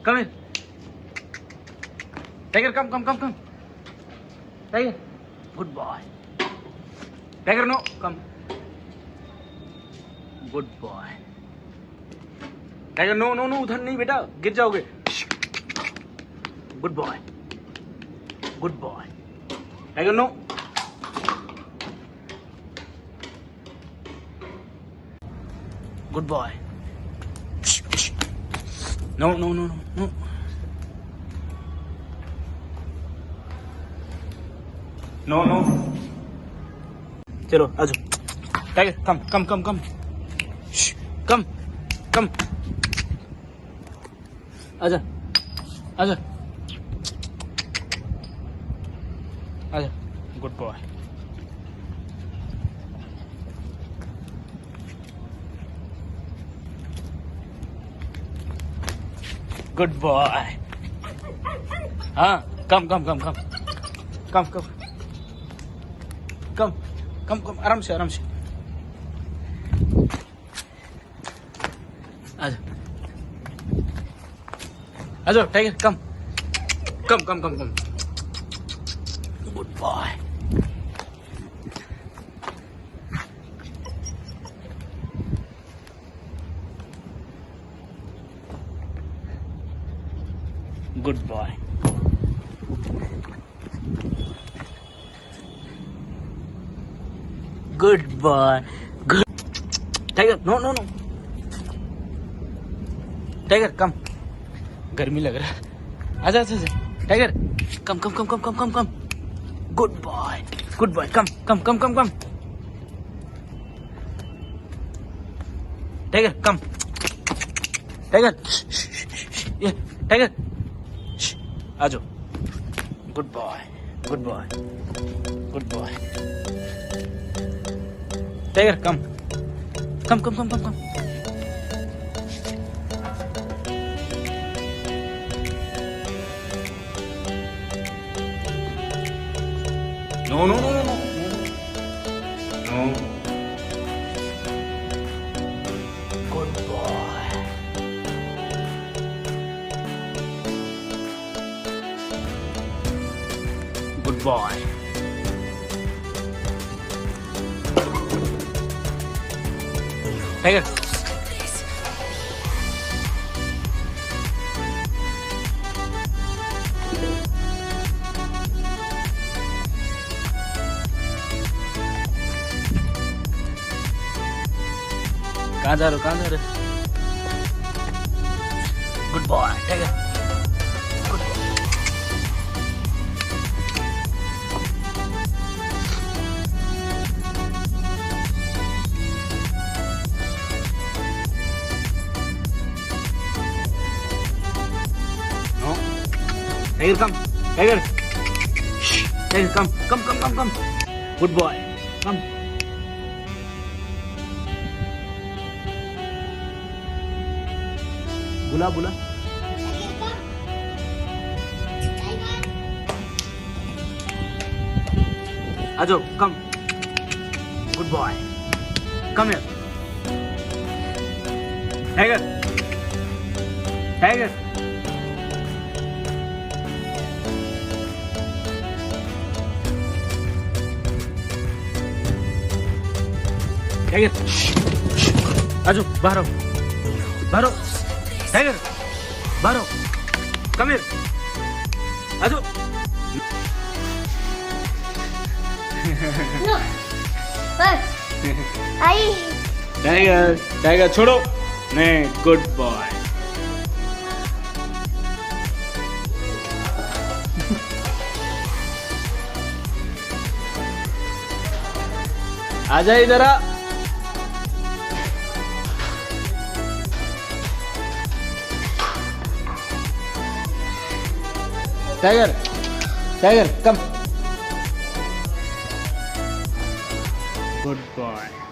Come here. Tiger, come. Tiger. Good boy. Tiger, no. Come. Good boy. Tiger, no. उधर नहीं बेटा, गिर जाओगे. Good boy. Tiger, no. Good boy. No. No. चलो आ जाओ. Tiger, come. Come. आजा. Good boy. Good boy. हाँ, come. Come. आराम से. आजा. Tiger, come. Good boy. Good boy. Good boy. Good. Tiger, no. Tiger, come. गर्मी लग रहा है. आजा. Tiger, come. Good boy. Come. Tiger, come. Tiger. Yeah, Tiger. आ जाओ. Good boy. Tiger, come. No. No. Good boy. Good boy. Tiger. कहाँ जा रहे हो? Good boy, Tiger. Good boy. No. Tiger, come. Tiger. Tiger, come. Good boy. Come. बुला. आ जाओ. Come. Good boy. Come here. Tiger. Tiger. आ जाओ. बाहर आओ. Tiger, बाहर आओ. Come here. आ जाओ. No. Tiger, छोड़ो. नहीं, good boy. आजा इधर आ. Tiger, come. Good boy.